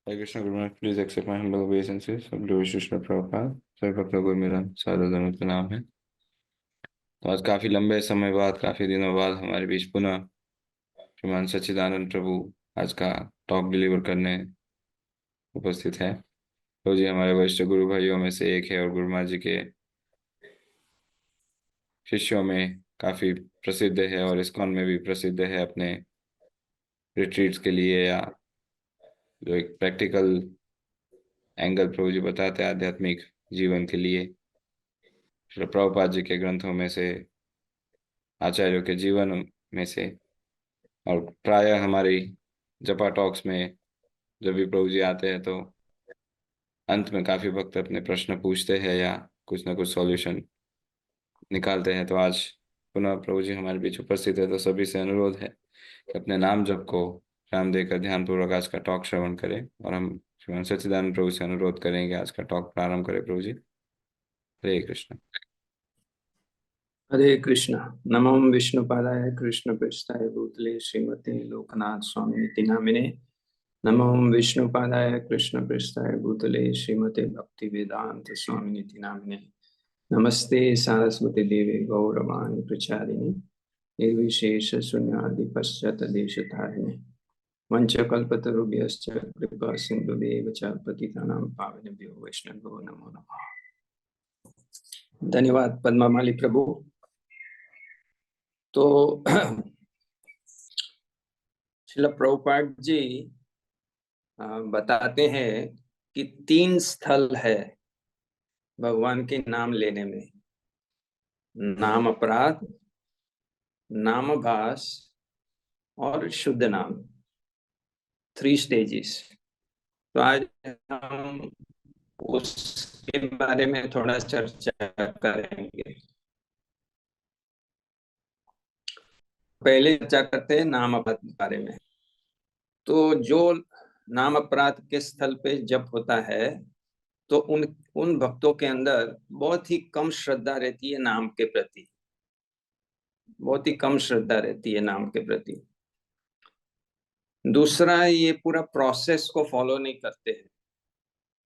Hare Krishna Guru Maharaj, please accept my humble ओबेइसेंसेस। सब लोग कृष्ण प्रभुपाद सभी भक्तों को मेरा सादर दंड प्रणाम है। तो आज काफी लंबे समय बाद, काफी दिनों बाद हमारे बीच पुनः श्रीमान सच्चिदानंद प्रभु आज का टॉक डिलीवर करने उपस्थित है। तो जी हमारे वरिष्ठ गुरु भाइयों में से एक है और गुरु महाराज जी के शिष्यों में काफी प्रसिद्ध है और इस्कॉन में भी प्रसिद्ध है अपने रिट्रीट्स के लिए, या जो एक प्रैक्टिकल एंगल प्रभु जी बताते हैं आध्यात्मिक जीवन के लिए श्री प्रभुपाद जी के ग्रंथों में से, आचार्यों के जीवन में से, और प्रायः हमारी जपा टॉक्स में जब भी प्रभु जी आते हैं तो अंत में काफी भक्त अपने प्रश्न पूछते हैं या कुछ ना कुछ सॉल्यूशन निकालते हैं। तो आज पुनः प्रभु जी हमारे बीच उपस्थित है, तो सभी से अनुरोध है कि अपने नाम जप को ध्यान देकर ध्यानपूर्वक आज का टॉक श्रवण करें। और हम श्रीमान सच्चिदानंद प्रभु से अनुरोध करेंगे आज का टॉक प्रारंभ करें। प्रभु जी, हरे कृष्ण। हरे कृष्ण। नमो विष्णुपादाय कृष्ण पृष्ठाय भूतले श्रीमते लोकनाथ स्वामी नामिने। नमो विष्णुपादाय कृष्ण पृष्ठाय भूतले श्रीमते भक्ति वेदांत स्वामी नामिने। नमस्ते सारस्वती देवी गौरवाणी प्रचारिणी निर्विशेष शून्यादि पश्चात देशधारिणे वंशकल्पतरुभ्यश्च कृपा सिंधुदेव च पतितानां पावनेभ्यो वैष्णवेभ्यो नमो नमः। धन्यवाद पद्मामाली प्रभु। तो श्रील प्रभुपाद जी बताते हैं कि 3 स्थल है भगवान के नाम लेने में: नाम अपराध, नाम भास और शुद्ध नाम। 3 स्टेजेस। तो आज हम उसके बारे में थोड़ा चर्चा करेंगे। पहले चर्चा करते हैं नाम अपराध के बारे में। तो जो नाम अपराध के स्थल पे जप होता है तो उन भक्तों के अंदर बहुत ही कम श्रद्धा रहती है नाम के प्रति, बहुत ही कम श्रद्धा रहती है नाम के प्रति। दूसरा, ये पूरा प्रोसेस को फॉलो नहीं करते हैं।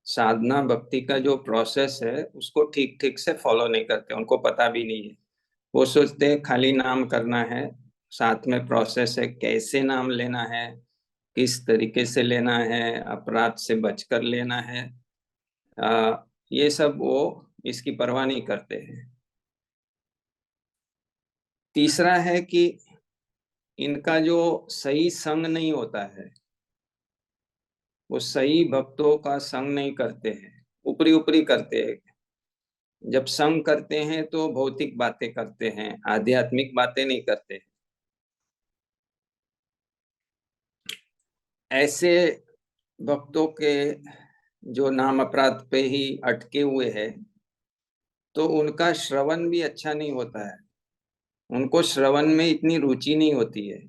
साधना भक्ति का जो प्रोसेस है उसको ठीक ठीक से फॉलो नहीं करते, उनको पता भी नहीं है। वो सोचते हैं खाली नाम करना है, साथ में प्रोसेस है कैसे नाम लेना है, किस तरीके से लेना है, अपराध से बचकर लेना है। ये सब वो इसकी परवाह नहीं करते हैं। तीसरा है कि इनका जो सही संग नहीं होता है, वो सही भक्तों का संग नहीं करते हैं, ऊपरी ऊपरी करते हैं। जब संग करते हैं तो भौतिक बातें करते हैं, आध्यात्मिक बातें नहीं करते। ऐसे भक्तों के जो नाम अपराध पे ही अटके हुए हैं तो उनका श्रवण भी अच्छा नहीं होता है, उनको श्रवण में इतनी रुचि नहीं होती है।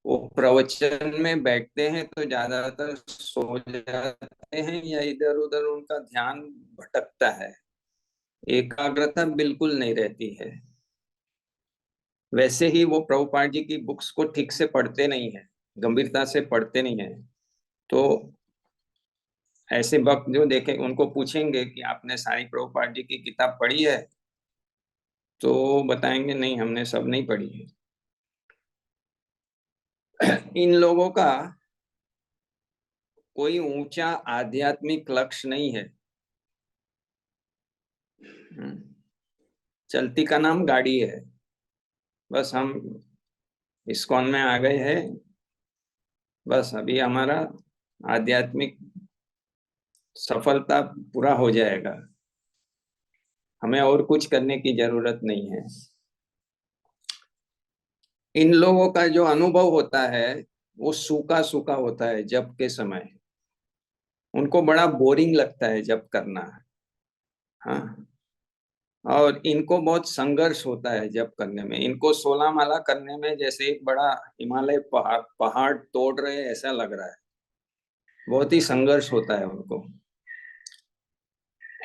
वो प्रवचन में बैठते हैं तो ज्यादातर सो जाते हैं या इधर उधर उनका ध्यान भटकता है, एकाग्रता बिल्कुल नहीं रहती है। वैसे ही वो प्रभुपाद जी की बुक्स को ठीक से पढ़ते नहीं है, गंभीरता से पढ़ते नहीं है। तो ऐसे भक्त जो देखें उनको पूछेंगे कि आपने सारी प्रभुपाद जी की किताब पढ़ी है, तो बताएंगे नहीं हमने सब नहीं पढ़ी है। इन लोगों का कोई ऊंचा आध्यात्मिक लक्ष्य नहीं है। चलती का नाम गाड़ी है, बस हम इस्कॉन में आ गए हैं, बस अभी हमारा आध्यात्मिक सफलता पूरा हो जाएगा, हमें और कुछ करने की जरूरत नहीं है। इन लोगों का जो अनुभव होता है वो सूखा सूखा होता है जप के समय। उनको बड़ा बोरिंग लगता है जप करना। हाँ, और इनको बहुत संघर्ष होता है जप करने में। इनको 16 माला करने में जैसे एक बड़ा हिमालय पहाड़ तोड़ रहे हैं ऐसा लग रहा है, बहुत ही संघर्ष होता है उनको।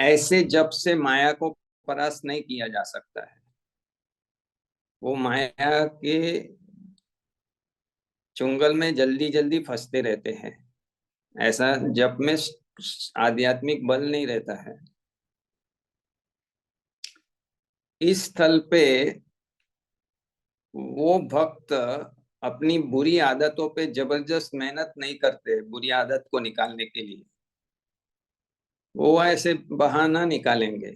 ऐसे जप से माया को परास्त नहीं किया जा सकता है। वो माया के चुंगल में जल्दी जल्दी फंसते रहते हैं। ऐसा जप में आध्यात्मिक बल नहीं रहता है। इस स्थल पे वो भक्त अपनी बुरी आदतों पे जबरदस्त मेहनत नहीं करते बुरी आदत को निकालने के लिए। वो ऐसे बहाना निकालेंगे,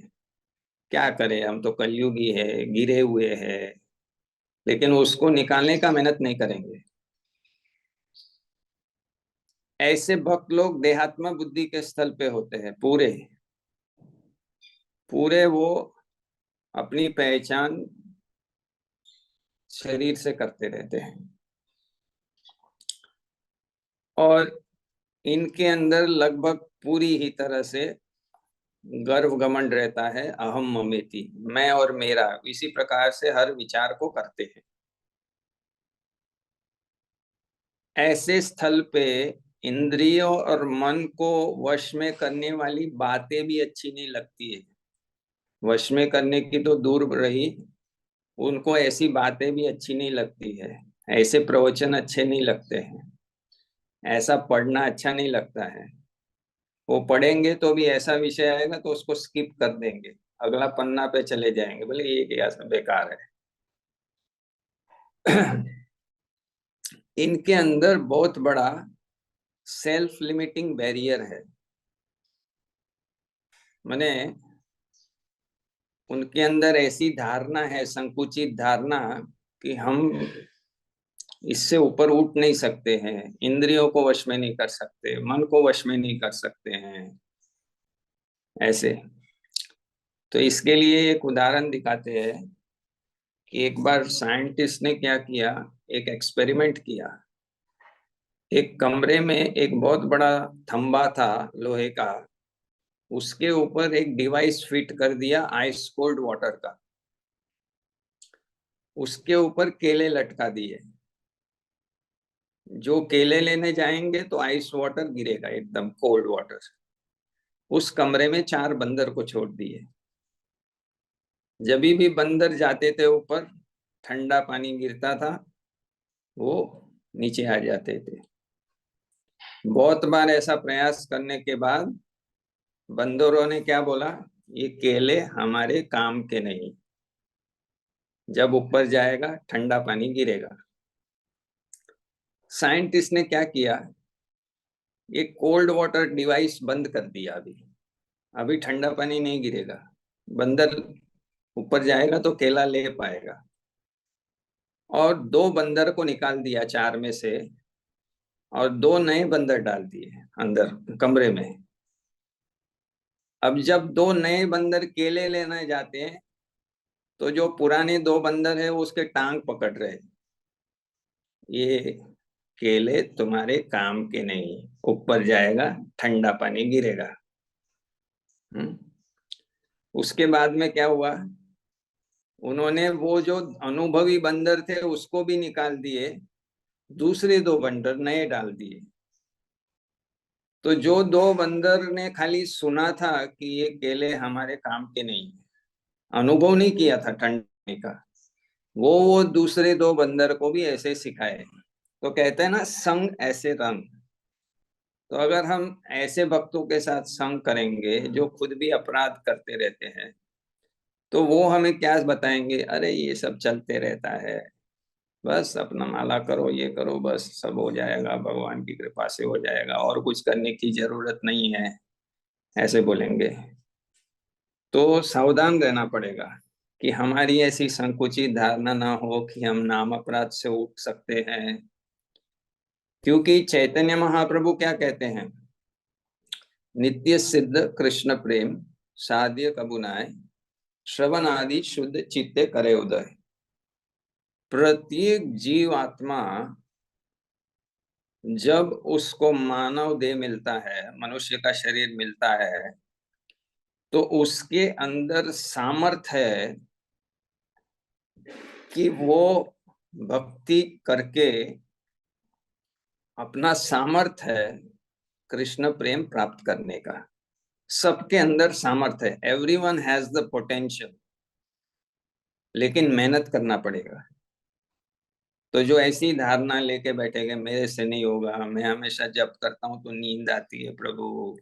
क्या करें हम तो कलयुगी है, गिरे हुए हैं, लेकिन उसको निकालने का मेहनत नहीं करेंगे। ऐसे भक्त लोग देहात्म बुद्धि के स्थल पे होते हैं। पूरे पूरे वो अपनी पहचान शरीर से करते रहते हैं, और इनके अंदर लगभग पूरी ही तरह से गर्व घमंड रहता है। अहम ममेति, मैं और मेरा, इसी प्रकार से हर विचार को करते हैं। ऐसे स्थल पे इंद्रियों और मन को वश में करने वाली बातें भी अच्छी नहीं लगती है। वश में करने की तो दूर रही, उनको ऐसी बातें भी अच्छी नहीं लगती है। ऐसे प्रवचन अच्छे नहीं लगते हैं, ऐसा पढ़ना अच्छा नहीं लगता है। वो पढ़ेंगे तो भी ऐसा विषय आएगा तो उसको स्किप कर देंगे, अगला पन्ना पे चले जाएंगे, बोले ये क्या सब बेकार है। इनके अंदर बहुत बड़ा सेल्फ लिमिटिंग बैरियर है। माने उनके अंदर ऐसी धारणा है, संकुचित धारणा, कि हम इससे ऊपर उठ नहीं सकते हैं, इंद्रियों को वश में नहीं कर सकते, मन को वश में नहीं कर सकते हैं ऐसे। तो इसके लिए एक उदाहरण दिखाते हैं कि एक बार साइंटिस्ट ने क्या किया, एक एक्सपेरिमेंट किया। एक कमरे में एक बहुत बड़ा थंबा था लोहे का, उसके ऊपर एक डिवाइस फिट कर दिया आइस कोल्ड वाटर का, उसके ऊपर केले लटका दिए। जो केले लेने जाएंगे तो आइस वाटर गिरेगा, एकदम कोल्ड वाटर। उस कमरे में 4 बंदर को छोड़ दिए। जब भी बंदर जाते थे ऊपर, ठंडा पानी गिरता था, वो नीचे आ जाते थे। बहुत बार ऐसा प्रयास करने के बाद बंदरों ने क्या बोला, ये केले हमारे काम के नहीं, जब ऊपर जाएगा ठंडा पानी गिरेगा। साइंटिस्ट ने क्या किया, ये कोल्ड वाटर डिवाइस बंद कर दिया। अभी अभी ठंडा पानी नहीं गिरेगा, बंदर ऊपर जाएगा तो केला ले पाएगा। और 2 बंदर को निकाल दिया 4 में से, और 2 नए बंदर डाल दिए अंदर कमरे में। अब जब 2 नए बंदर केले लेने जाते हैं तो जो पुराने 2 बंदर है वो उसके टांग पकड़ रहे, ये केले तुम्हारे काम के नहीं, ऊपर जाएगा ठंडा पानी गिरेगा। हम्म। उसके बाद में क्या हुआ, उन्होंने वो जो अनुभवी बंदर थे उसको भी निकाल दिए, दूसरे 2 बंदर नए डाल दिए। तो जो 2 बंदर ने खाली सुना था कि ये केले हमारे काम के नहीं, अनुभव नहीं किया था ठंडे का, वो दूसरे 2 बंदर को भी ऐसे सिखाए। तो कहते हैं ना, संग ऐसे रंग। तो अगर हम ऐसे भक्तों के साथ संग करेंगे जो खुद भी अपराध करते रहते हैं, तो वो हमें क्या बताएंगे, अरे ये सब चलते रहता है, बस अपना माला करो, ये करो, बस सब हो जाएगा, भगवान की कृपा से हो जाएगा, और कुछ करने की जरूरत नहीं है, ऐसे बोलेंगे। तो सावधान रहना पड़ेगा कि हमारी ऐसी संकुचित धारणा ना हो कि हम नाम अपराध से उठ सकते हैं। क्योंकि चैतन्य महाप्रभु क्या कहते हैं, नित्य सिद्ध कृष्ण प्रेम साध्य कबुनाय, श्रवण आदि शुद्ध चित्ते करे उदय। प्रत्येक जीव आत्मा जब उसको मानव देह मिलता है, मनुष्य का शरीर मिलता है, तो उसके अंदर सामर्थ्य है कि वो भक्ति करके अपना सामर्थ्य है कृष्ण प्रेम प्राप्त करने का। सबके अंदर सामर्थ्य है, एवरीवन हैज द पोटेंशियल, लेकिन मेहनत करना पड़ेगा। तो जो ऐसी धारणा लेके बैठेंगे मेरे से नहीं होगा, मैं हमेशा जप करता हूँ तो नींद आती है प्रभु,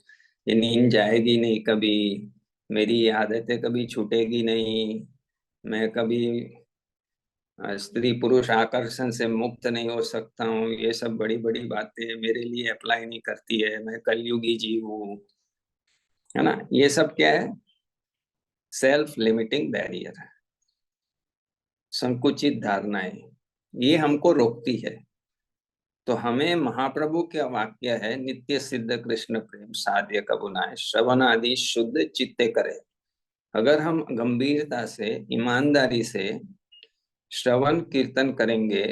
ये नींद जाएगी नहीं कभी, मेरी आदतें कभी छूटेगी नहीं, मैं कभी स्त्री पुरुष आकर्षण से मुक्त नहीं हो सकता हूँ, ये सब बड़ी बड़ी बातें मेरे लिए अप्लाई नहीं करती है, मैं कलयुगी जीव हूँ, है ना। ये सब क्या है? सेल्फ लिमिटिंग बैरियर, संकुचित धारणाएं, ये हमको रोकती है। तो हमें महाप्रभु का वाक्य है, नित्य सिद्ध कृष्ण प्रेम साध्य कबु नाय, श्रवण आदि शुद्ध चित्ते करे। अगर हम गंभीरता से, ईमानदारी से श्रवण कीर्तन करेंगे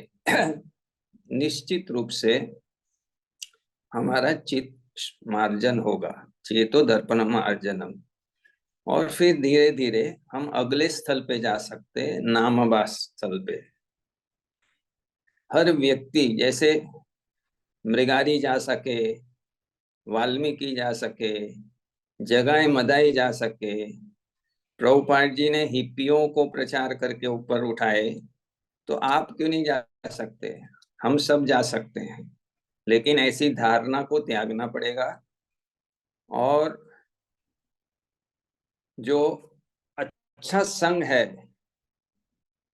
निश्चित रूप से हमारा चित्त मार्जन होगा, चेतो दर्पण मार्जनम। और फिर धीरे धीरे हम अगले स्थल पे जा सकते हैं, नामवास स्थल पे। हर व्यक्ति जैसे मृगारी जा सके, वाल्मीकि जा सके, जगाए मदाई जा सके, प्रभुपाद जी ने हिप्पियों को प्रचार करके ऊपर उठाए, तो आप क्यों नहीं जा सकते? हम सब जा सकते हैं, लेकिन ऐसी धारणा को त्यागना पड़ेगा और जो अच्छा संग है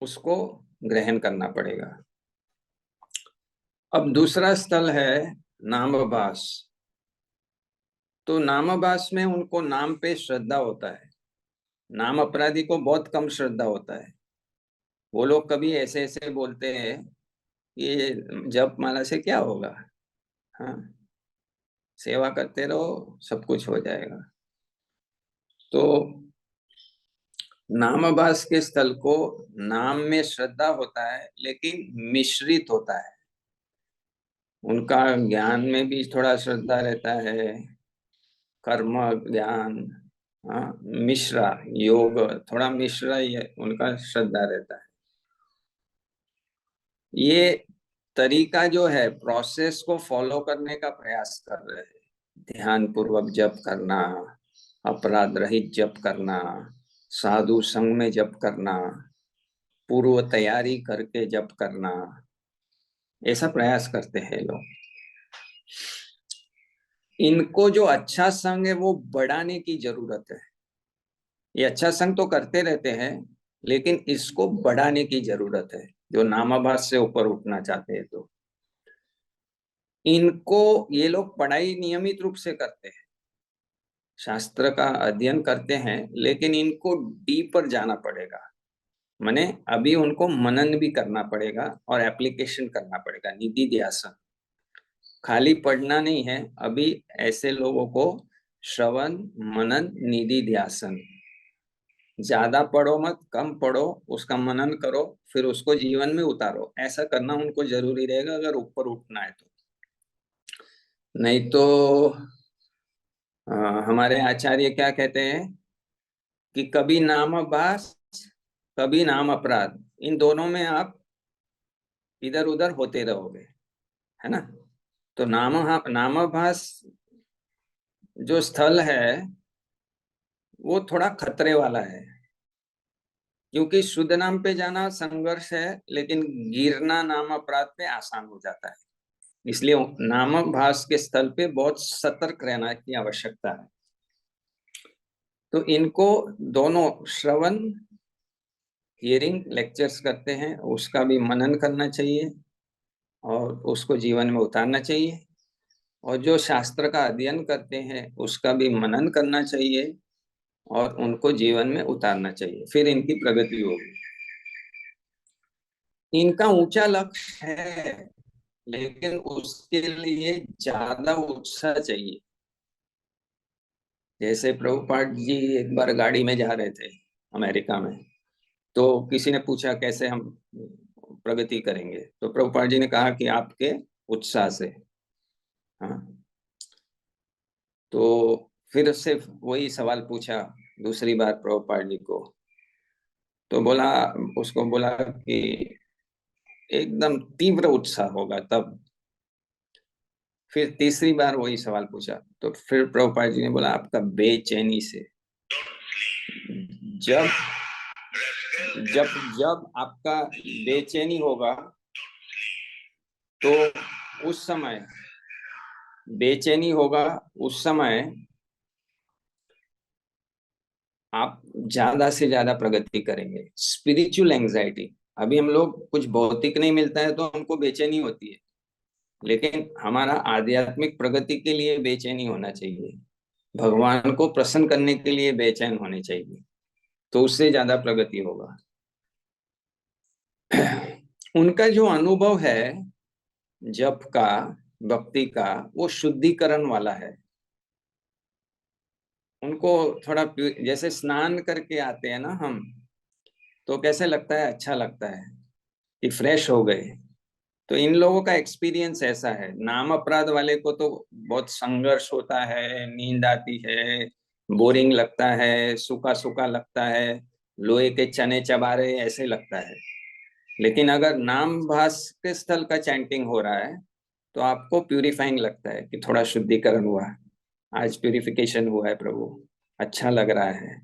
उसको ग्रहण करना पड़ेगा। अब दूसरा स्थल है नामभास। तो नामभास में उनको नाम पे श्रद्धा होता है, नाम अपराधी को बहुत कम श्रद्धा होता है। वो लोग कभी ऐसे ऐसे बोलते हैं, ये जप माला से क्या होगा, हाँ, सेवा करते रहो सब कुछ हो जाएगा। तो नामभास के स्थल को, नाम में श्रद्धा होता है लेकिन मिश्रित होता है, उनका ज्ञान में भी थोड़ा श्रद्धा रहता है, कर्म ज्ञान, हाँ, मिश्रा योग, थोड़ा मिश्रा ही है, उनका श्रद्धा रहता है। ये तरीका जो है, प्रोसेस को फॉलो करने का प्रयास कर रहे हैं, ध्यान पूर्वक जप करना, अपराध रहित जप करना, साधु संग में जप करना, पूर्व तैयारी करके जप करना, ऐसा प्रयास करते हैं लोग। इनको जो अच्छा संग है वो बढ़ाने की जरूरत है। ये अच्छा संग तो करते रहते हैं, लेकिन इसको बढ़ाने की जरूरत है, जो नामाभास से ऊपर उठना चाहते हैं। तो इनको, ये लोग पढ़ाई नियमित रूप से करते हैं, शास्त्र का अध्ययन करते हैं, लेकिन इनको डीपर जाना पड़ेगा। माने अभी उनको मनन भी करना पड़ेगा और एप्लीकेशन करना पड़ेगा, निधि ध्यासन। खाली पढ़ना नहीं है अभी, ऐसे लोगों को श्रवण मनन निधि ध्यासन, ज्यादा पढ़ो मत, कम पढ़ो, उसका मनन करो, फिर उसको जीवन में उतारो, ऐसा करना उनको जरूरी रहेगा अगर ऊपर उठना है तो। नहीं तो हमारे आचार्य क्या कहते हैं कि कभी नाम अभ्यास, कभी नाम अपराध, इन दोनों में आप इधर उधर होते रहोगे, है ना। तो नामाभास जो स्थल है वो थोड़ा खतरे वाला है, क्योंकि शुद्ध नाम पे जाना संघर्ष है, लेकिन गिरना नाम अपराध पे आसान हो जाता है। इसलिए नामाभास के स्थल पे बहुत सतर्क रहना की आवश्यकता है। तो इनको दोनों, श्रवण हियरिंग लेक्चर्स करते हैं, उसका भी मनन करना चाहिए और उसको जीवन में उतारना चाहिए, और जो शास्त्र का अध्ययन करते हैं उसका भी मनन करना चाहिए और उनको जीवन में उतारना चाहिए, फिर इनकी प्रगति होगी। इनका ऊंचा लक्ष्य है, लेकिन उसके लिए ज्यादा उत्साह चाहिए। जैसे प्रभुपाद जी एक बार गाड़ी में जा रहे थे अमेरिका में, तो किसी ने पूछा कैसे हम प्रगति करेंगे, तो प्रभुपाद जी ने कहा कि आपके उत्साह से। हाँ, तो फिर से वही सवाल पूछा दूसरी बार प्रभुपाद जी को, तो बोला, उसको बोला कि एकदम तीव्र उत्साह होगा तब। फिर तीसरी बार वही सवाल पूछा, तो फिर प्रभुपाद जी ने बोला आपका बेचैनी से। जब जब जब आपका बेचैनी होगा तो उस समय बेचैनी होगा, उस समय आप ज्यादा से ज्यादा प्रगति करेंगे। स्पिरिचुअल एंजाइटी, अभी हम लोग कुछ भौतिक नहीं मिलता है तो हमको बेचैनी होती है, लेकिन हमारा आध्यात्मिक प्रगति के लिए बेचैनी होना चाहिए, भगवान को प्रसन्न करने के लिए बेचैन होने चाहिए, तो उससे ज्यादा प्रगति होगा। उनका जो अनुभव है जप का, भक्ति का, वो शुद्धिकरण वाला है। उनको थोड़ा जैसे स्नान करके आते हैं ना हम, तो कैसे लगता है, अच्छा लगता है कि फ्रेश हो गए। तो इन लोगों का एक्सपीरियंस ऐसा है। नाम अपराध वाले को तो बहुत संघर्ष होता है, नींद आती है, बोरिंग लगता है, सूखा सूखा लगता है, लोहे के चने चबा रहे ऐसे लगता है। लेकिन अगर नाम भास के स्थल का चैंटिंग हो रहा है तो आपको प्यूरिफाइंग लगता है कि थोड़ा शुद्धिकरण हुआ, आज प्यूरिफिकेशन हुआ है प्रभु, अच्छा लग रहा है।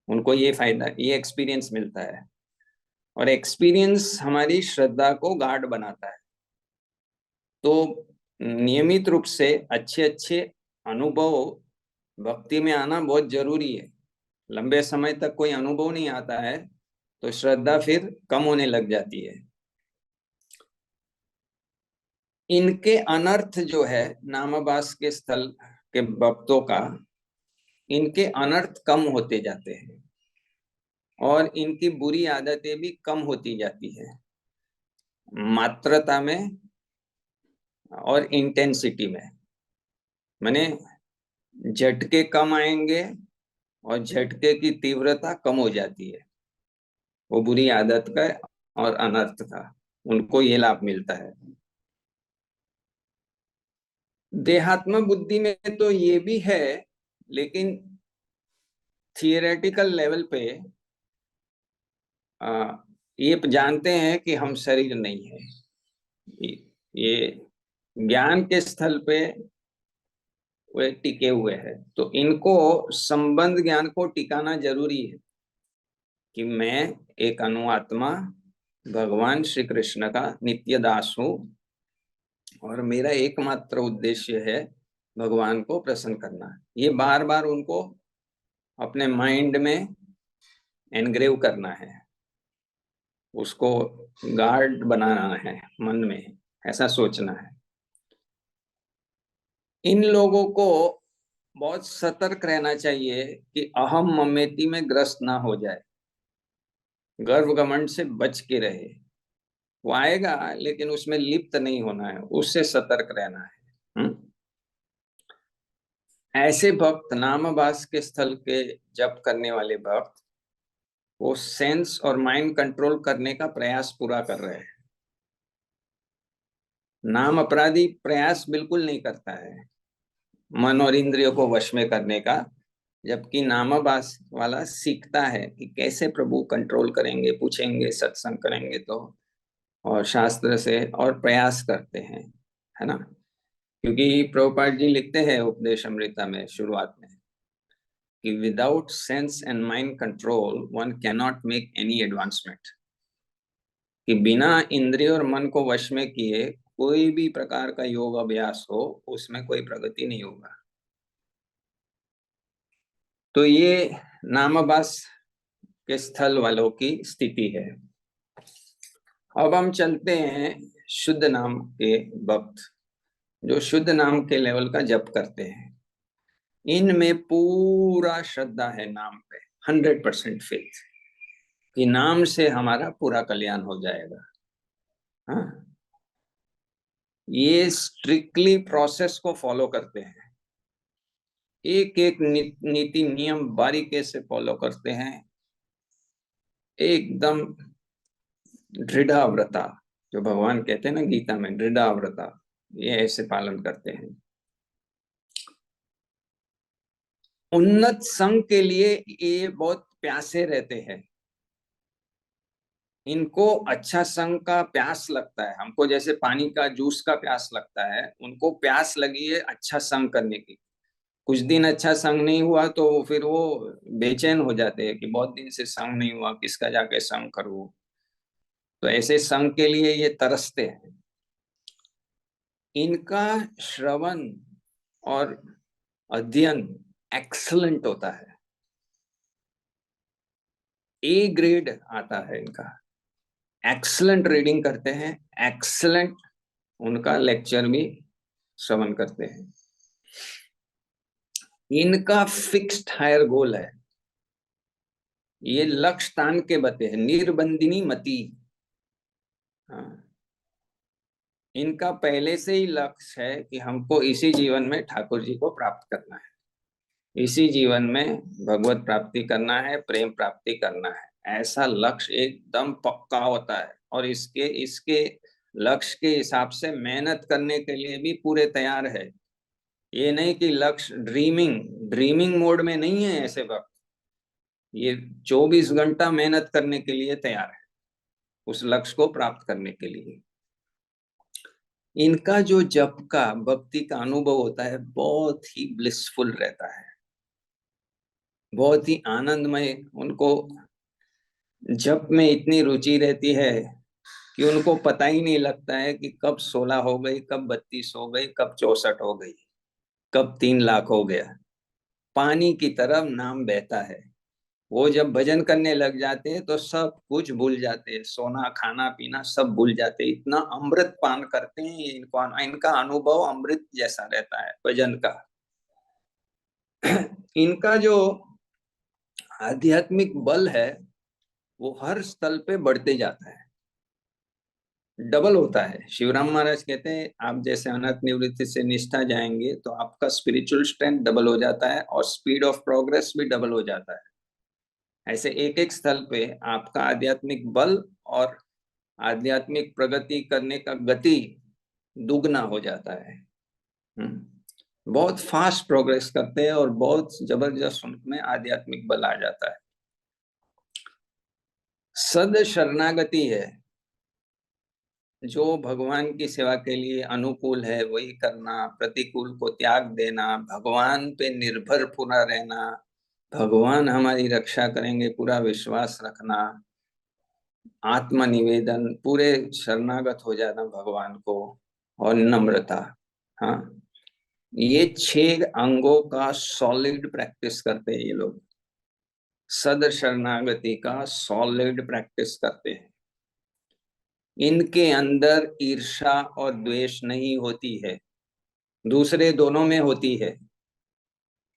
उनको ये फायदा, ये एक्सपीरियंस मिलता है, और एक्सपीरियंस हमारी श्रद्धा को गाढ़ बनाता है। तो नियमित रूप से अच्छे अच्छे अनुभव भक्ति में आना बहुत जरूरी है। लंबे समय तक कोई अनुभव नहीं आता है तो श्रद्धा फिर कम होने लग जाती है। इनके अनर्थ जो है नामाभास के स्थल के भक्तों का, इनके अनर्थ कम होते जाते हैं और इनकी बुरी आदतें भी कम होती जाती है, मात्रता में और इंटेंसिटी में। माने झटके कम आएंगे और झटके की तीव्रता कम हो जाती है, वो बुरी आदत का और अनर्थ का, उनको ये लाभ मिलता है। देहात्म बुद्धि में तो ये भी है, लेकिन थियोरेटिकल लेवल पे ये जानते हैं कि हम शरीर नहीं है। ये ज्ञान के स्थल पे वे टिके हुए हैं, तो इनको संबंध ज्ञान को टिकाना जरूरी है कि मैं एक अनुआत्मा भगवान श्री कृष्ण का नित्य दास हूं और मेरा एकमात्र उद्देश्य है भगवान को प्रसन्न करना। ये बार बार उनको अपने माइंड में एनग्रेव करना है, उसको गार्ड बनाना है मन में, ऐसा सोचना है। इन लोगों को बहुत सतर्क रहना चाहिए कि अहम ममेती में ग्रस्त ना हो जाए, गर्व घमंड से बच के रहे। वो आएगा लेकिन उसमें लिप्त नहीं होना है, उससे सतर्क रहना है। ऐसे भक्त, नामभास के स्थल के जप करने वाले भक्त, वो सेंस और माइंड कंट्रोल करने का प्रयास पूरा कर रहे हैं। नाम अपराधी प्रयास बिल्कुल नहीं करता है मन और इंद्रियों को वश में करने का, जबकि नामाभास वाला सीखता है कि कैसे प्रभु कंट्रोल करेंगे, पूछेंगे, सत्संग करेंगे तो, और शास्त्र से और प्रयास करते हैं, है ना। क्योंकि प्रभुपाद जी लिखते हैं उपदेश अमृता में शुरुआत में कि without sense and mind control one can not make any advancement, कि बिना इंद्रिय और मन को वश में किए कोई भी प्रकार का योग अभ्यास हो उसमें कोई प्रगति नहीं होगा। तो ये नामाभास के स्थल वालों की स्थिति है। अब हम चलते हैं शुद्ध नाम के भक्त, जो शुद्ध नाम के लेवल का जप करते हैं। इनमें पूरा श्रद्धा है नाम पे, 100% फेथ कि नाम से हमारा पूरा कल्याण हो जाएगा। हाँ, ये स्ट्रिक्टली प्रोसेस को फॉलो करते हैं, एक एक नीति नियम बारीकी से फॉलो करते हैं, एकदम दृढ़व्रता, जो भगवान कहते हैं ना गीता में दृढ़व्रता, ये ऐसे पालन करते हैं। उन्नत संघ के लिए ये बहुत प्यासे रहते हैं, इनको अच्छा संघ का प्यास लगता है, हमको जैसे पानी का जूस का प्यास लगता है, उनको प्यास लगी है अच्छा संघ करने की। कुछ दिन अच्छा संग नहीं हुआ तो फिर वो बेचैन हो जाते हैं कि बहुत दिन से संग नहीं हुआ, किसका जाके संग करूं। तो ऐसे संग के लिए ये तरसते हैं। इनका श्रवण और अध्ययन एक्सलेंट होता है, ए ग्रेड आता है इनका। एक्सलेंट रीडिंग करते हैं, एक्सलेंट उनका लेक्चर भी श्रवण करते हैं। इनका फिक्स्ड हायर गोल है, ये लक्ष्य तान के बते हैं, निर्बंधिनी मति। हाँ, इनका पहले से ही लक्ष्य है कि हमको इसी जीवन में ठाकुर जी को प्राप्त करना है, इसी जीवन में भगवत प्राप्ति करना है, प्रेम प्राप्ति करना है। ऐसा लक्ष्य एकदम पक्का होता है, और इसके इसके लक्ष्य के हिसाब से मेहनत करने के लिए भी पूरे तैयार है। ये नहीं कि लक्ष्य ड्रीमिंग ड्रीमिंग मोड में नहीं है ऐसे वक्त, ये 24 घंटा मेहनत करने के लिए तैयार है उस लक्ष्य को प्राप्त करने के लिए। इनका जो जप का भक्ति का अनुभव होता है बहुत ही ब्लिसफुल रहता है, बहुत ही आनंदमय। उनको जप में इतनी रुचि रहती है कि उनको पता ही नहीं लगता है कि कब 16 हो गई, कब 32 हो गई, कब 64 हो गई, कब 3 लाख हो गया। पानी की तरह नाम बहता है। वो जब भजन करने लग जाते हैं तो सब कुछ भूल जाते हैं, सोना खाना पीना सब भूल जाते हैं, इतना अमृत पान करते हैं। इनको इनका अनुभव अमृत जैसा रहता है भजन का। इनका जो आध्यात्मिक बल है वो हर स्थल पे बढ़ते जाता है, डबल होता है। शिवराम महाराज कहते हैं आप जैसे अनंत निवृत्ति से निष्ठा जाएंगे तो आपका स्पिरिचुअल स्ट्रेंथ डबल हो जाता है और स्पीड ऑफ प्रोग्रेस भी डबल हो जाता है। ऐसे एक एक स्थल पे आपका आध्यात्मिक बल और आध्यात्मिक प्रगति करने का गति दुगना हो जाता है। बहुत फास्ट प्रोग्रेस करते हैं और बहुत जबरदस्त उनमें आध्यात्मिक बल आ जाता है। सद शरणागति है, जो भगवान की सेवा के लिए अनुकूल है वही करना, प्रतिकूल को त्याग देना, भगवान पे निर्भर पूरा रहना, भगवान हमारी रक्षा करेंगे पूरा विश्वास रखना, आत्मनिवेदन, पूरे शरणागत हो जाना भगवान को, और नम्रता। हाँ, ये 6 अंगों का सॉलिड प्रैक्टिस करते हैं ये लोग। सद शरणागति का सॉलिड प्रैक्टिस करते हैं। इनके अंदर ईर्ष्या और द्वेष नहीं होती है, दूसरे दोनों में होती है।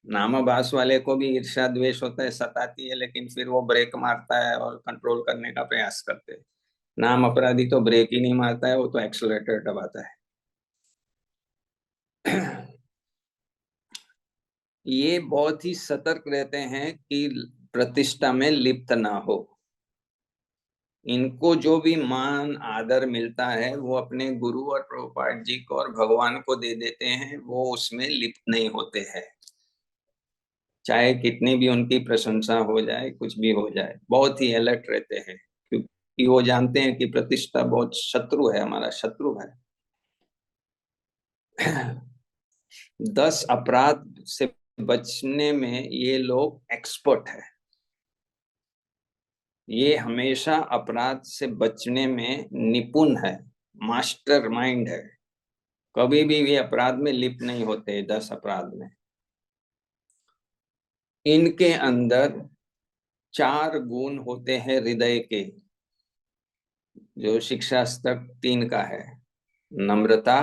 नामाभास वाले को भी ईर्ष्या द्वेष होता है, सताती है, लेकिन फिर वो ब्रेक मारता है और कंट्रोल करने का प्रयास करते हैं। नाम अपराधी तो ब्रेक ही नहीं मारता है, वो तो एक्सेलरेटर दबाता है। ये बहुत ही सतर्क रहते हैं कि प्रतिष्ठा में लिप्त ना हो। इनको जो भी मान आदर मिलता है वो अपने गुरु और प्रभुपाद जी को और भगवान को दे देते हैं, वो उसमें लिप्त नहीं होते हैं। चाहे कितनी भी उनकी प्रशंसा हो जाए, कुछ भी हो जाए, बहुत ही अलर्ट रहते हैं, क्योंकि वो जानते हैं कि प्रतिष्ठा बहुत शत्रु है, हमारा शत्रु है। 10 अपराध से बचने में ये लोग एक्सपर्ट है। ये हमेशा अपराध से बचने में निपुण है, मास्टर माइंड है। कभी भी ये अपराध में लिप्त नहीं होते। 10 अपराध में इनके अंदर 4 गुण होते हैं हृदय के, जो शिक्षा स्तर 3 का है। नम्रता,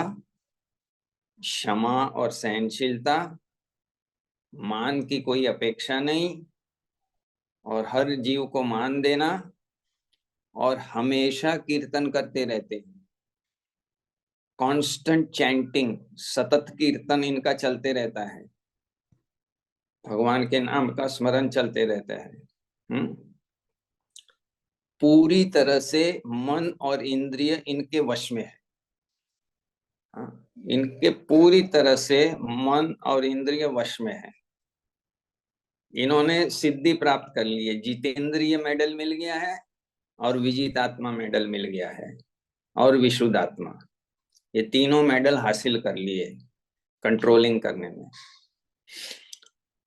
क्षमा और सहनशीलता, मान की कोई अपेक्षा नहीं और हर जीव को मान देना, और हमेशा कीर्तन करते रहते हैं। कांस्टेंट चैंटिंग, सतत कीर्तन इनका चलते रहता है, भगवान के नाम का स्मरण चलते रहता है। पूरी तरह से मन और इंद्रिय इनके वश में है। इनके पूरी तरह से मन और इंद्रिय वश में है। इन्होंने सिद्धि प्राप्त कर ली है, जितेंद्रिय मेडल मिल गया है और विजितात्मा मेडल मिल गया है और विशुद्धात्मा, ये तीनों मेडल हासिल कर लिए कंट्रोलिंग करने में।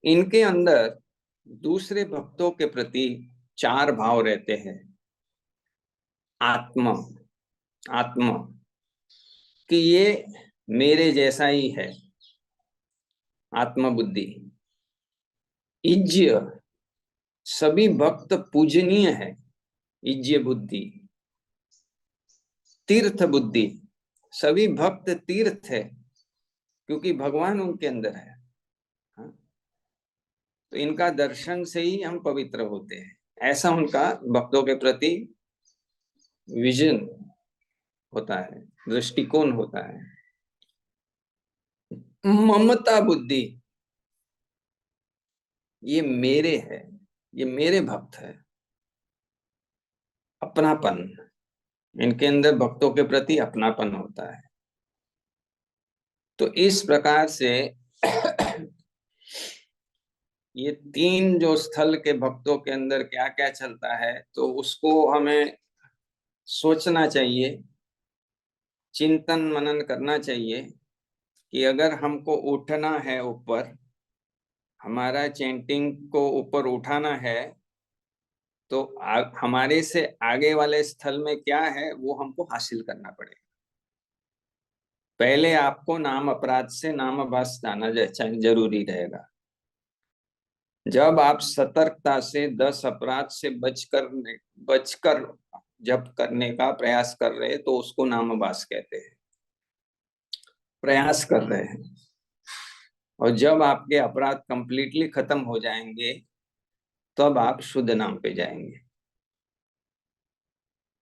इनके अंदर दूसरे भक्तों के प्रति 4 भाव रहते हैं। आत्मा, आत्मा कि ये मेरे जैसा ही है, आत्मबुद्धि। इज्य, सभी भक्त पूजनीय है, इज्य बुद्धि। तीर्थ बुद्धि, सभी भक्त तीर्थ है, क्योंकि भगवान उनके अंदर है। हाँ? तो इनका दर्शन से ही हम पवित्र होते हैं, ऐसा उनका भक्तों के प्रति विजन होता है, दृष्टिकोण होता है। ममता बुद्धि, ये मेरे है, ये मेरे भक्त है। अपनापन, इनके अंदर भक्तों के प्रति अपनापन होता है। तो इस प्रकार से ये तीन जो स्थल के भक्तों के अंदर क्या क्या चलता है, तो उसको हमें सोचना चाहिए, चिंतन मनन करना चाहिए कि अगर हमको उठना है ऊपर, हमारा चैंटिंग को ऊपर उठाना है, तो हमारे से आगे वाले स्थल में क्या है वो हमको हासिल करना पड़ेगा। पहले आपको नाम अपराध से नाम अभास जाना जरूरी रहेगा। जब आप सतर्कता से 10 अपराध से बचकर जब करने का प्रयास कर रहे हैं, तो उसको नामाभास कहते हैं, प्रयास कर रहे हैं। और जब आपके अपराध कंप्लीटली खत्म हो जाएंगे, तब आप शुद्ध नाम पे जाएंगे।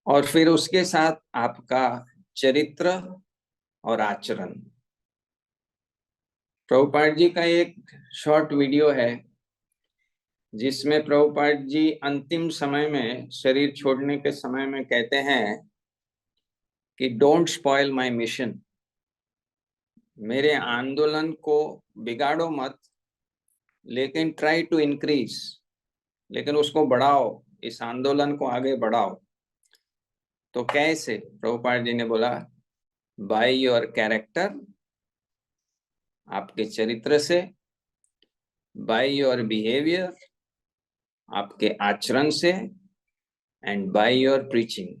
और फिर उसके साथ आपका चरित्र और आचरण। प्रभुपाद जी का एक शॉर्ट वीडियो है, जिसमें प्रभुपाद जी अंतिम समय में, शरीर छोड़ने के समय में कहते हैं कि डोंट स्पॉइल माय मिशन, मेरे आंदोलन को बिगाड़ो मत, लेकिन ट्राई टू इंक्रीज, लेकिन उसको बढ़ाओ, इस आंदोलन को आगे बढ़ाओ। तो कैसे? प्रभुपाद जी ने बोला, बाय योर कैरेक्टर, आपके चरित्र से, बाय योर बिहेवियर, आपके आचरण से, एंड बाय योर प्रीचिंग।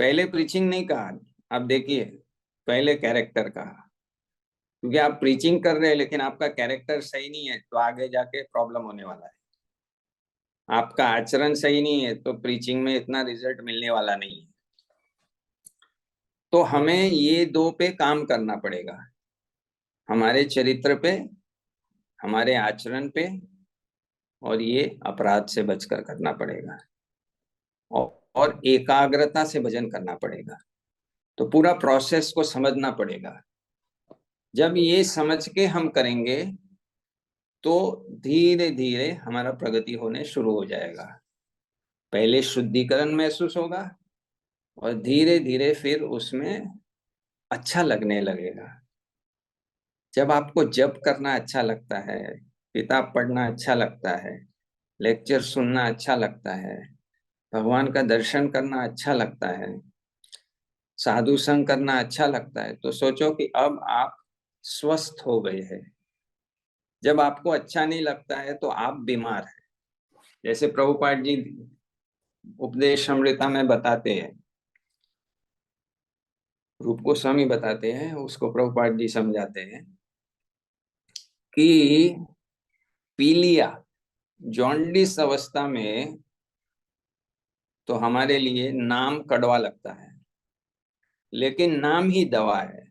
पहले प्रीचिंग नहीं कहा, आप देखिए, पहले कैरेक्टर कहा। क्योंकि आप प्रीचिंग कर रहे हैं लेकिन आपका कैरेक्टर सही नहीं है, तो आगे जाके प्रॉब्लम होने वाला है। आपका आचरण सही नहीं है तो प्रीचिंग में इतना रिजल्ट मिलने वाला नहीं है। तो हमें ये दो पे काम करना पड़ेगा, हमारे चरित्र पे, हमारे आचरण पे, और ये अपराध से बचकर करना पड़ेगा। और एकाग्रता से भजन करना पड़ेगा। तो पूरा प्रोसेस को समझना पड़ेगा। जब ये समझ के हम करेंगे, तो धीरे धीरे हमारा प्रगति होने शुरू हो जाएगा। पहले शुद्धिकरण महसूस होगा, और धीरे धीरे फिर उसमें अच्छा लगने लगेगा। जब आपको जप करना अच्छा लगता है, किताब पढ़ना अच्छा लगता है, लेक्चर सुनना अच्छा लगता है, भगवान का दर्शन करना अच्छा लगता है, साधु संग करना अच्छा लगता है, तो सोचो कि अब आप स्वस्थ हो गए हैं। जब आपको अच्छा नहीं लगता है तो आप बीमार हैं। जैसे प्रभुपाद जी उपदेश अमृता में बताते हैं, रूप गोस्वामी बताते हैं, उसको प्रभुपाद जी समझाते हैं कि पीलिया, जॉन्डिस अवस्था में तो हमारे लिए नाम कड़वा लगता है, लेकिन नाम ही दवा है।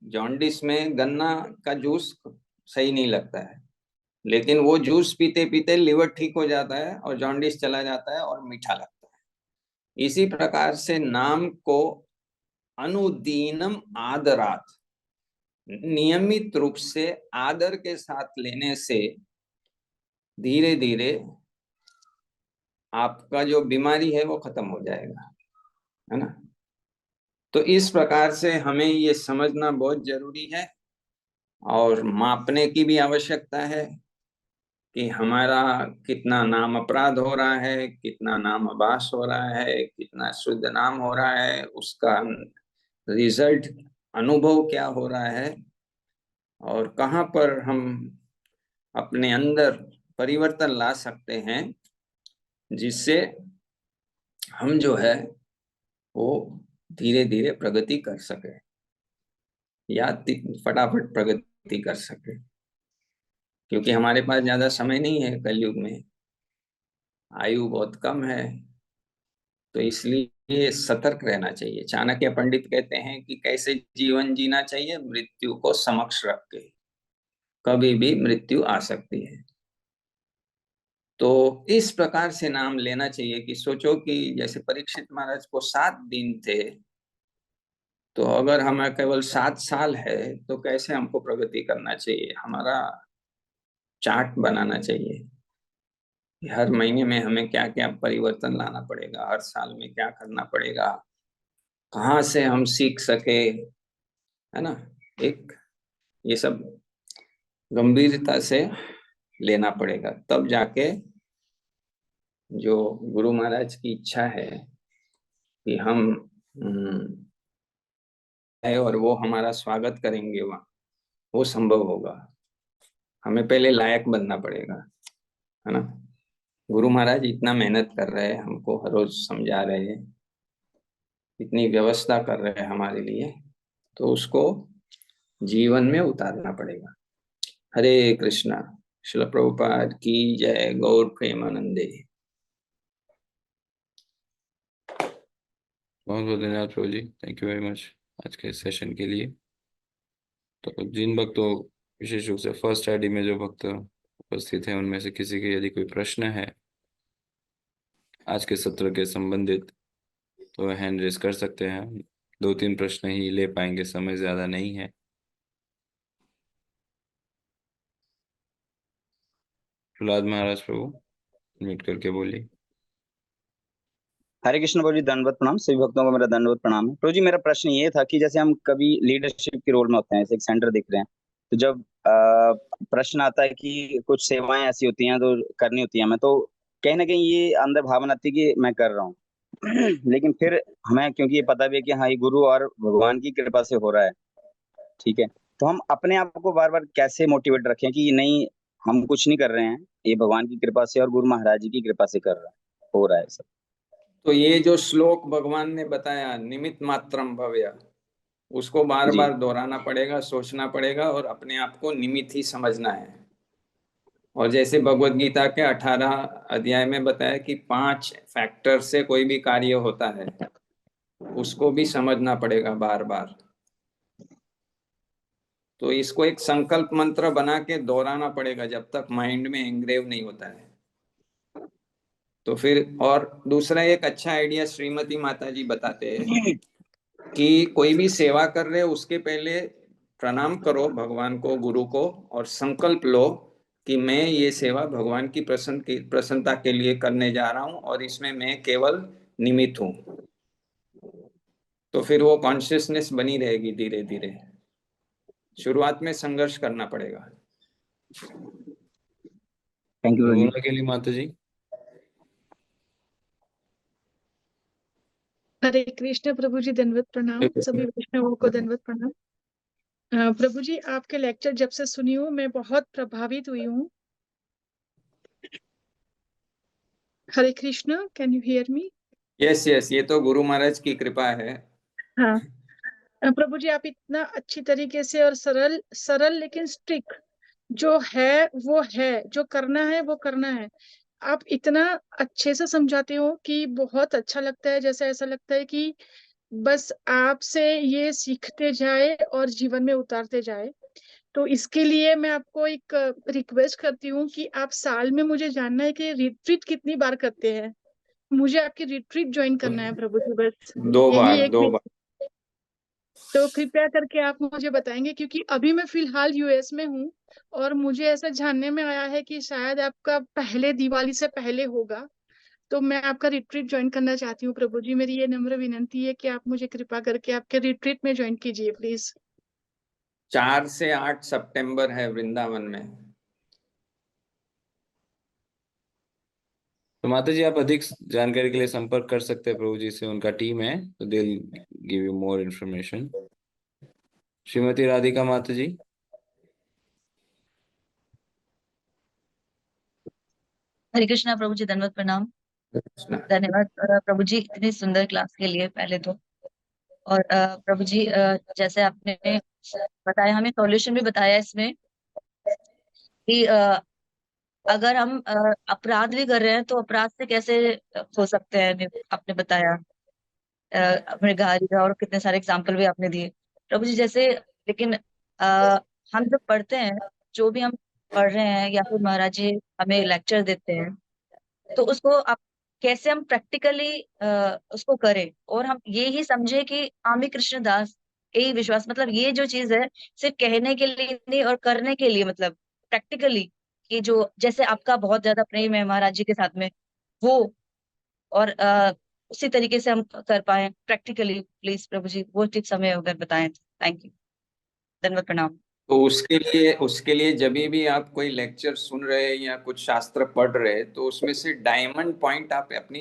जॉन्डिस में गन्ना का जूस सही नहीं लगता है, लेकिन वो जूस पीते पीते लिवर ठीक हो जाता है और जॉन्डिस चला जाता है और मीठा लगता है। इसी प्रकार से नाम को अनुदीनम आदरात, नियमित रूप से आदर के साथ लेने से धीरे धीरे आपका जो बीमारी है वो खत्म हो जाएगा, है ना। तो इस प्रकार से हमें ये समझना बहुत जरूरी है, और मापने की भी आवश्यकता है कि हमारा कितना नाम अपराध हो रहा है, कितना नाम अभास हो रहा है, कितना शुद्ध नाम हो रहा है, उसका रिजल्ट, अनुभव क्या हो रहा है, और कहाँ पर हम अपने अंदर परिवर्तन ला सकते हैं, जिससे हम जो है वो धीरे धीरे प्रगति कर सके या फटाफट प्रगति कर सके, क्योंकि हमारे पास ज्यादा समय नहीं है कलयुग में, आयु बहुत कम है। तो इसलिए सतर्क रहना चाहिए। चाणक्य पंडित कहते हैं कि कैसे जीवन जीना चाहिए, मृत्यु को समक्ष रख के, कभी भी मृत्यु आ सकती है। तो इस प्रकार से नाम लेना चाहिए कि सोचो कि जैसे परीक्षित महाराज को 7 दिन थे, तो अगर हमें केवल 7 साल है तो कैसे हमको प्रगति करना चाहिए, हमारा चार्ट बनाना चाहिए कि हर महीने में हमें क्या क्या परिवर्तन लाना पड़ेगा, हर साल में क्या करना पड़ेगा, कहाँ से हम सीख सके, है ना। एक ये सब गंभीरता से लेना पड़ेगा, तब जाके जो गुरु महाराज की इच्छा है कि हम है और वो हमारा स्वागत करेंगे वहाँ, वो संभव होगा। हमें पहले लायक बनना पड़ेगा, है ना। गुरु महाराज इतना मेहनत कर रहे हैं, हमको हर रोज समझा रहे हैं, इतनी व्यवस्था कर रहे हैं हमारे लिए, तो उसको जीवन में उतारना पड़ेगा। हरे कृष्णा। श्रील प्रभुपाद की जय। गौर प्रेमानंदे। बहुत बहुत धन्यवाद प्रभु जी, थैंक यू वेरी मच आज के सेशन के लिए। तो जिन भक्तों, विशेष रूप से फर्स्ट आईडी में जो भक्त उपस्थित हैं, उनमें से किसी के यदि कोई प्रश्न है आज के सत्र के संबंधित, तो हैंड रेज कर सकते हैं। 2-3 प्रश्न ही ले पाएंगे, समय ज्यादा नहीं है। प्रहलाद महाराज प्रभु, म्यूट करके बोलिए। हरे कृष्ण प्रभु जी, दंडवत प्रणाम। सभी भक्तों को मेरा दंडवत प्रणाम है। प्रभु जी, मेरा प्रश्न ये था कि जैसे हम कभी लीडरशिप के रोल में होते हैं, जैसे एक सेंटर दिख रहे हैं, तो जब प्रश्न आता है कि कुछ सेवाएं ऐसी होती हैं तो करनी होती है हमें, तो कहीं ना कहीं ये अंदर भावना आती है कि मैं कर रहा हूँ लेकिन फिर हमें क्योंकि ये पता भी है कि हाँ, ये गुरु और भगवान की कृपा से हो रहा है, ठीक है, तो हम अपने आप को बार बार कैसे मोटिवेट रखें कि नहीं, हम कुछ नहीं कर रहे हैं, ये भगवान की कृपा से और गुरु महाराज जी की कृपा से कर रहा है, हो रहा है सब। तो ये जो श्लोक भगवान ने बताया, निमित मात्रम भव्य, उसको बार जी बार दोहराना पड़ेगा, सोचना पड़ेगा और अपने आप को निमित ही समझना है। और जैसे भगवत गीता के 18 अध्याय में बताया कि 5 फैक्टर से कोई भी कार्य होता है, उसको भी समझना पड़ेगा बार बार। तो इसको एक संकल्प मंत्र बना के दोहराना पड़ेगा जब तक माइंड में एंग्रेव नहीं होता है। तो फिर और दूसरा एक अच्छा आइडिया श्रीमती माता जी बताते हैं कि कोई भी सेवा कर रहे हो उसके पहले प्रणाम करो भगवान को, गुरु को, और संकल्प लो कि मैं ये सेवा भगवान की प्रसन्नता के लिए करने जा रहा हूं और इसमें मैं केवल निमित्त हूं। तो फिर वो कॉन्शियसनेस बनी रहेगी धीरे धीरे। शुरुआत में संघर्ष करना पड़ेगा। थैंक यू जी। पूर्ण के लिए माता जी। हरे कृष्ण प्रभु जी, दंडवत प्रणाम। सभी वैष्णवों को दंडवत प्रणाम। प्रभु जी, आपके लेक्चर जब से सुनी हूँ मैं बहुत प्रभावित हुई हूँ। Hare Krishna, can you hear me? Yes yes, ये तो गुरु महाराज की कृपा है। हाँ। प्रभु जी, आप इतना अच्छी तरीके से और सरल सरल लेकिन स्ट्रिक्ट, जो है वो है, जो करना है वो करना है, आप इतना अच्छे से समझाते हो कि बहुत अच्छा लगता है। जैसे ऐसा लगता है कि बस आपसे ये सीखते जाए और जीवन में उतारते जाए। तो इसके लिए मैं आपको एक रिक्वेस्ट करती हूँ कि आप साल में, मुझे जानना है कि रिट्रीट कितनी बार करते हैं। मुझे आपकी रिट्रीट ज्वाइन करना है प्रभु जी, बस दो यही बार, एक। दो बार। तो कृपया करके आप मुझे बताएंगे, क्योंकि अभी मैं फिलहाल यूएस में हूँ और मुझे ऐसा जानने में आया है कि शायद आपका पहले दिवाली से पहले होगा। तो मैं आपका रिट्रीट ज्वाइन करना चाहती हूँ प्रभु जी। मेरी ये नम्र विनंती है कि आप मुझे कृपा करके आपके रिट्रीट में ज्वाइन कीजिए प्लीज। 4 से 8 सितंबर है वृंदावन में। तो माता जी, आप अधिक जानकारी के लिए संपर्क कर सकते हैं प्रभु जी से, उनका टीम है, तो they give you more information. Shrimati Radhika माता जी। हरे कृष्णा प्रभु जी, दंडवत प्रणाम। धन्यवाद प्रभु जी इतनी सुंदर क्लास के लिए पहले तो। और प्रभु जी, जैसे आपने बताया, हमें सॉल्यूशन भी बताया इसमें कि अगर हम अपराध भी कर रहे हैं तो अपराध से कैसे हो सकते हैं, आपने बताया। अपने गाड़ी का और कितने सारे एग्जाम्पल भी आपने दिए प्रभु जी। जैसे लेकिन हम जब पढ़ते हैं, जो भी हम पढ़ रहे हैं या फिर महाराज जी हमें लेक्चर देते हैं, तो उसको आप कैसे हम प्रैक्टिकली उसको करें, और हम ये ही समझे कि आमी कृष्णदास यही विश्वास, मतलब ये जो चीज है सिर्फ कहने के लिए नहीं और करने के लिए, मतलब प्रैक्टिकली, कि जो जैसे आपका बहुत ज्यादा प्रेम है महाराज जी के साथ में, वो, और उसी तरीके से हम कर पाए प्रैक्टिकली। प्लीज प्रभु जी वो टिप्स हमें अगर बताएं तो थैंक यू। धन्यवाद, प्रणाम। तो उसके लिए जब भी आप कोई लेक्चर सुन रहे हैं या कुछ शास्त्र पढ़ रहे हैं, तो उसमें से डायमंड पॉइंट आप अपनी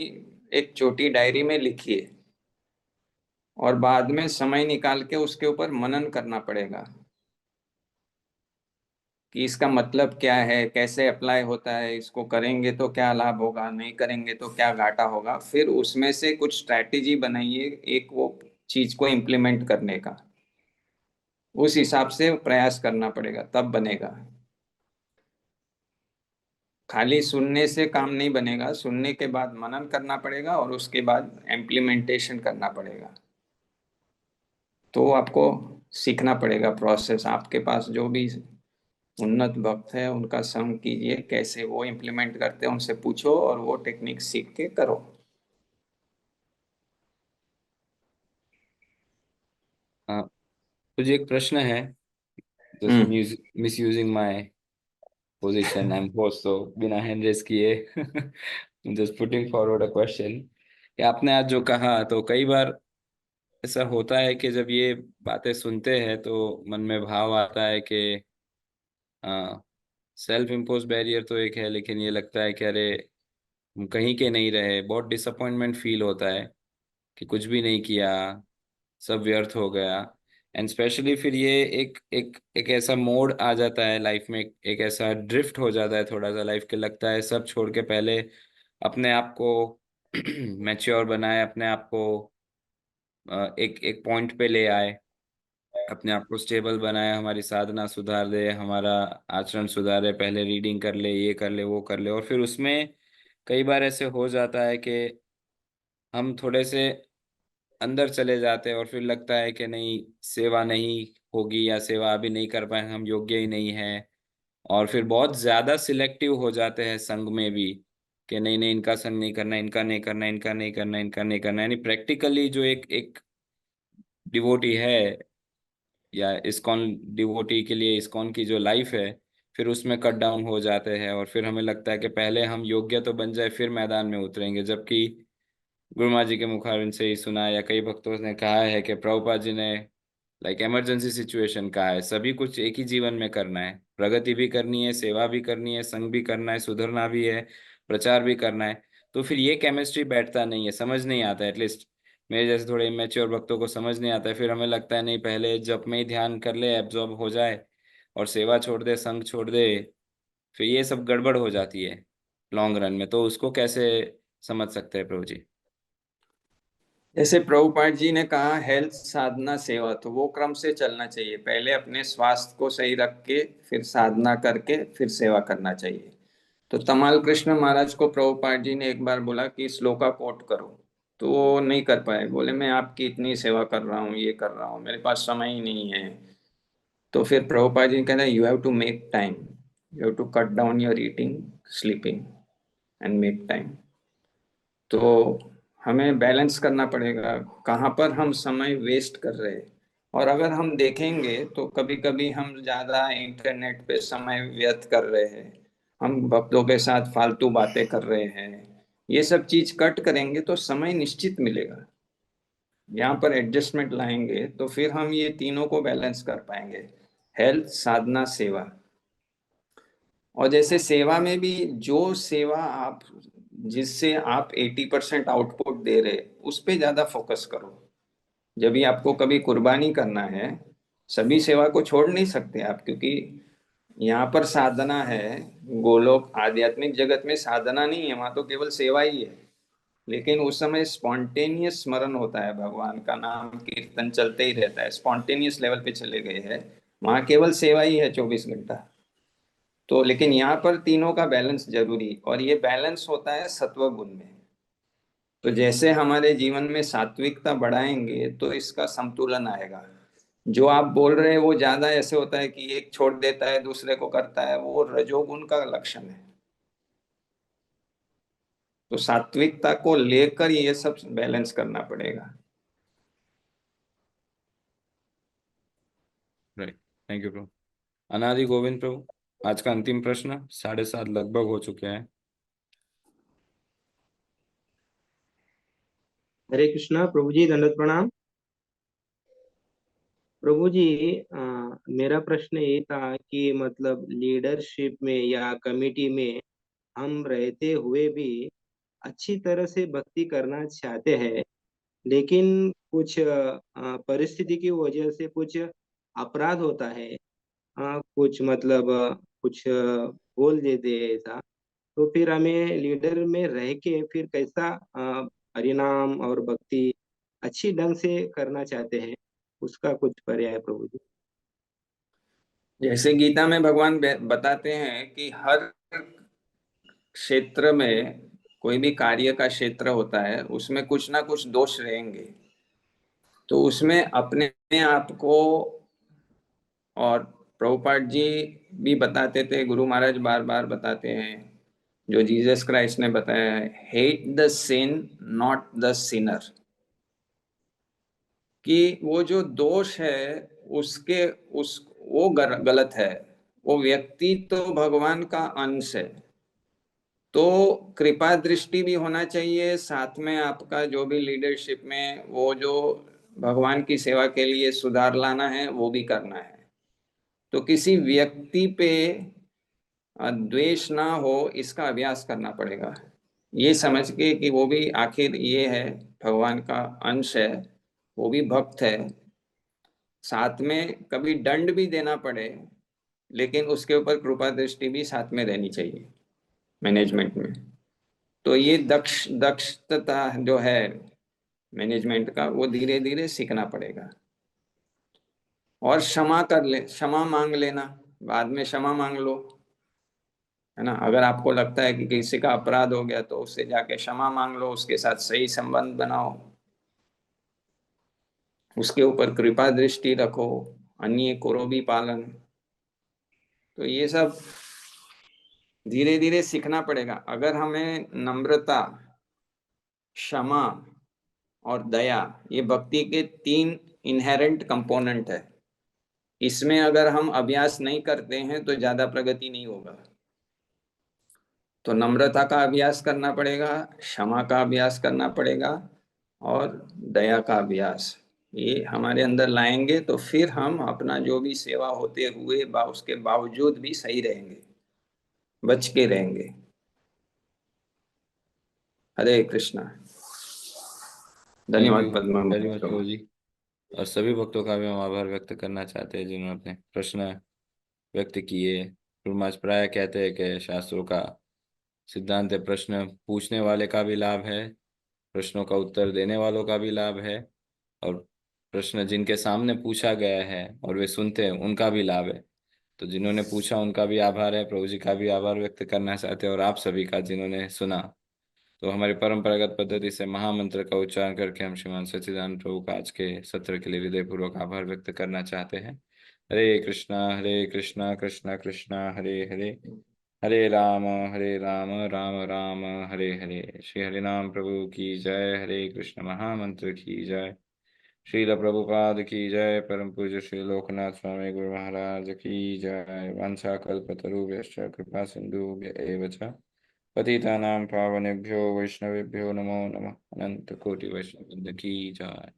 एक छोटी डायरी में लिखिए, और बाद में समय निकाल के उसके ऊपर मनन करना पड़ेगा कि इसका मतलब क्या है, कैसे अप्लाई होता है, इसको करेंगे तो क्या लाभ होगा, नहीं करेंगे तो क्या घाटा होगा। फिर उसमें से कुछ स्ट्रैटेजी बनाइए एक वो चीज को इम्प्लीमेंट करने का, उस हिसाब से प्रयास करना पड़ेगा, तब बनेगा। खाली सुनने से काम नहीं बनेगा, सुनने के बाद मनन करना पड़ेगा और उसके बाद इम्प्लीमेंटेशन करना पड़ेगा। तो आपको सीखना पड़ेगा प्रोसेस। आपके पास जो भी उन्नत भक्त है उनका संग कीजिए, कैसे वो इम्प्लीमेंट करते हैं उनसे पूछो और वो टेक्निक सीख के करो। हाँ, मुझे एक प्रश्न है। जैसे हम्म। Miss using my position, I am host, तो बिना हैंड रेस किए just putting forward a question, कि आपने आज जो कहा, तो कई बार ऐसा होता है कि जब ये बातें सुनते हैं तो मन में भाव आता है कि सेल्फ इम्पोज बैरियर तो एक है, लेकिन ये लगता है कि अरे हम कहीं के नहीं रहे, बहुत डिसअपॉइंटमेंट फील होता है कि कुछ भी नहीं किया, सब व्यर्थ हो गया। एंड स्पेशली फिर ये एक एक एक ऐसा मोड आ जाता है लाइफ में, एक ऐसा ड्रिफ्ट हो जाता है थोड़ा सा लाइफ के, लगता है सब छोड़ के पहले अपने आप को मैच्योर बनाए, अपने आप को एक एक पॉइंट पे ले आए, अपने आप को स्टेबल बनाए, हमारी साधना सुधार दे, हमारा आचरण सुधारे, पहले रीडिंग कर ले, ये कर ले, वो कर ले। और फिर उसमें कई बार ऐसे हो जाता है कि हम थोड़े से अंदर चले जाते हैं और फिर लगता है कि नहीं, सेवा नहीं होगी, या सेवा अभी नहीं कर पाए, हम योग्य ही नहीं है। और फिर बहुत ज्यादा सिलेक्टिव हो जाते हैं संग में भी, कि नहीं नहीं, इनका संग नहीं करना, इनका नहीं करना, इनका नहीं करना, इनका नहीं करना। यानी प्रैक्टिकली जो एक एक डिवोटी है, या इस्कॉन डिवोटी के लिए इस्कॉन की जो लाइफ है, फिर उसमें कट डाउन हो जाते हैं। और फिर हमें लगता है कि पहले हम योग्य तो बन जाए फिर मैदान में उतरेंगे। जबकि गुरु महाराज जी के मुखारविंद से ही सुना, या कई भक्तों ने कहा है कि प्रभुपाद जी ने लाइक इमरजेंसी सिचुएशन कहा है, सभी कुछ एक ही जीवन में करना है, प्रगति भी करनी है, सेवा भी करनी है, संग भी करना है, सुधरना भी है, प्रचार भी करना है। तो फिर ये केमिस्ट्री बैठता नहीं है, समझ नहीं आता, एटलीस्ट मेरे जैसे थोड़े इमेच्योर भक्तों को समझ नहीं आता है। फिर हमें लगता है नहीं, पहले जप में ही ध्यान कर ले, एब्जॉर्ब हो जाए, और सेवा छोड़ दे, संग छोड़ दे। फिर ये सब गड़बड़ हो जाती है लॉन्ग रन में। तो उसको कैसे समझ सकते हैं प्रभु जी? जैसे प्रभुपाद जी ने कहा हेल्थ साधना सेवा, तो वो क्रम से चलना चाहिए। पहले अपने स्वास्थ्य को सही रख के फिर साधना करके फिर सेवा करना चाहिए। तो तमाल कृष्ण महाराज को प्रभुपाद जी ने एक बार बोला कि श्लोका कोट करो, तो वो नहीं कर पाए। बोले मैं आपकी इतनी सेवा कर रहा हूँ, ये कर रहा हूँ, मेरे पास समय ही नहीं है। तो फिर प्रभुपाद जी कहते हैं you have to make time, you have to cut down your eating, sleeping and make time. तो हमें बैलेंस करना पड़ेगा कहाँ पर हम समय वेस्ट कर रहे हैं। और अगर हम देखेंगे तो कभी कभी हम ज़्यादा इंटरनेट पे समय व्यर्थ कर रहे हैं, हम भक्तों के साथ फालतू बातें कर रहे हैं। ये सब चीज कट करेंगे तो समय निश्चित मिलेगा। यहाँ पर एडजस्टमेंट लाएंगे तो फिर हम ये तीनों को बैलेंस कर पाएंगे, हेल्थ, साधना, सेवा। और जैसे सेवा में भी जो सेवा आप, जिससे आप 80% आउटपुट दे रहे, उस पे ज्यादा फोकस करो। जब भी आपको कभी कुर्बानी करना है, सभी सेवा को छोड़ नहीं सकते आप, क्योंकि यहाँ पर साधना है। गोलोक आध्यात्मिक जगत में साधना नहीं है, वहां तो केवल सेवा ही है। लेकिन उस समय स्पॉन्टेनियस स्मरण होता है, भगवान का नाम कीर्तन चलते ही रहता है, स्पॉन्टेनियस लेवल पे चले गए हैं, वहां केवल सेवा ही है 24 घंटा। तो लेकिन यहाँ पर तीनों का बैलेंस जरूरी, और ये बैलेंस होता है सत्व गुण में। तो जैसे हमारे जीवन में सात्विकता बढ़ाएंगे तो इसका संतुलन आएगा। जो आप बोल रहे हैं वो ज्यादा ऐसे होता है कि एक छोड़ देता है दूसरे को करता है, वो रजोगुण का लक्षण है। तो सात्विकता को लेकर ये सब बैलेंस करना पड़ेगा। राइट, थैंक यू प्रभु। अनादि गोविंद प्रभु, आज का अंतिम प्रश्न, 7:30 लगभग हो चुके हैं। हरे कृष्णा प्रभु जी, दंडवत प्रणाम। प्रभु जी, मेरा प्रश्न ये था कि मतलब लीडरशिप में या कमेटी में हम रहते हुए भी अच्छी तरह से भक्ति करना चाहते हैं, लेकिन कुछ परिस्थिति की वजह से कुछ अपराध होता है। कुछ मतलब कुछ बोल देते हैं ऐसा, तो फिर हमें लीडर में रह के फिर कैसा परिणाम और भक्ति अच्छी ढंग से करना चाहते हैं, उसका कुछ पर्याय प्रभु जी। जैसे गीता में भगवान बताते हैं कि हर क्षेत्र में, कोई भी कार्य का क्षेत्र होता है उसमें कुछ ना कुछ दोष रहेंगे। तो उसमें अपने आप को, और प्रभुपाद जी भी बताते थे, गुरु महाराज बार बार बताते हैं, जो जीसस क्राइस्ट ने बताया है, hate the sin not the sinner. कि वो जो दोष है उसके उस वो गलत है, वो व्यक्ति तो भगवान का अंश है। तो कृपा दृष्टि भी होना चाहिए, साथ में आपका जो भी लीडरशिप में वो जो भगवान की सेवा के लिए सुधार लाना है वो भी करना है। तो किसी व्यक्ति पे द्वेष ना हो, इसका अभ्यास करना पड़ेगा, ये समझ के कि वो भी आखिर ये है, भगवान का अंश है, वो भी भक्त है। साथ में कभी दंड भी देना पड़े, लेकिन उसके ऊपर कृपा दृष्टि भी साथ में रहनी चाहिए मैनेजमेंट में। तो ये दक्षता जो है मैनेजमेंट का, वो धीरे धीरे सीखना पड़ेगा। और क्षमा मांग लेना, बाद में क्षमा मांग लो, है ना। अगर आपको लगता है कि किसी का अपराध हो गया तो उससे जाके क्षमा मांग लो, उसके साथ सही संबंध बनाओ, उसके ऊपर कृपा दृष्टि रखो, अन्य करो भी पालन। तो ये सब धीरे धीरे सीखना पड़ेगा। अगर हमें नम्रता, क्षमा और दया, ये भक्ति के 3 इनहेरेंट कंपोनेंट है, इसमें अगर हम अभ्यास नहीं करते हैं तो ज्यादा प्रगति नहीं होगा। तो नम्रता का अभ्यास करना पड़ेगा, क्षमा का अभ्यास करना पड़ेगा, और दया का अभ्यास, ये हमारे अंदर लाएंगे तो फिर हम अपना जो भी सेवा होते हुए उसके बावजूद भी सही रहेंगे, बच के रहेंगे। हरे कृष्णा। थैंक धन्यवाद यू पद्मा वेरी मच प्रभु। प्रभु जी। और सभी भक्तों का भी हम आभार व्यक्त करना चाहते हैं जिन्होंने अपने प्रश्न व्यक्त किए। पूर्वज प्राय कहते हैं कि शास्त्रों का सिद्धांत है, प्रश्न पूछने वाले का भी लाभ है, प्रश्नों का उत्तर देने वालों का भी लाभ है, और प्रश्न जिनके सामने पूछा गया है और वे सुनते हैं उनका भी लाभ है। तो जिन्होंने पूछा उनका भी आभार है, प्रभु जी का भी आभार व्यक्त करना चाहते हैं, और आप सभी का जिन्होंने सुना। तो हमारी परंपरागत पद्धति से महामंत्र का उच्चारण करके हम श्रीमान सच्चिदानंद प्रभु का आज के सत्र के लिए हृदयपूर्वक आभार व्यक्त करना चाहते हैं। हरे कृष्णा कृष्णा कृष्णा हरे हरे, हरे राम राम राम हरे हरे। श्री हरिनाम प्रभु की जय। हरे कृष्ण महामंत्र की जय। श्रील प्रभुपाद की जय। परम पूज्य श्री लोकनाथ स्वामी गुरु महाराज की जय। वांछाकल्पतरुभ्यश्च कृपा सिंधुभ्य एव च पतितानां पावनेभ्यो वैष्णवेभ्यो नमो नमः। अनंत कोटि वैष्णव की जय।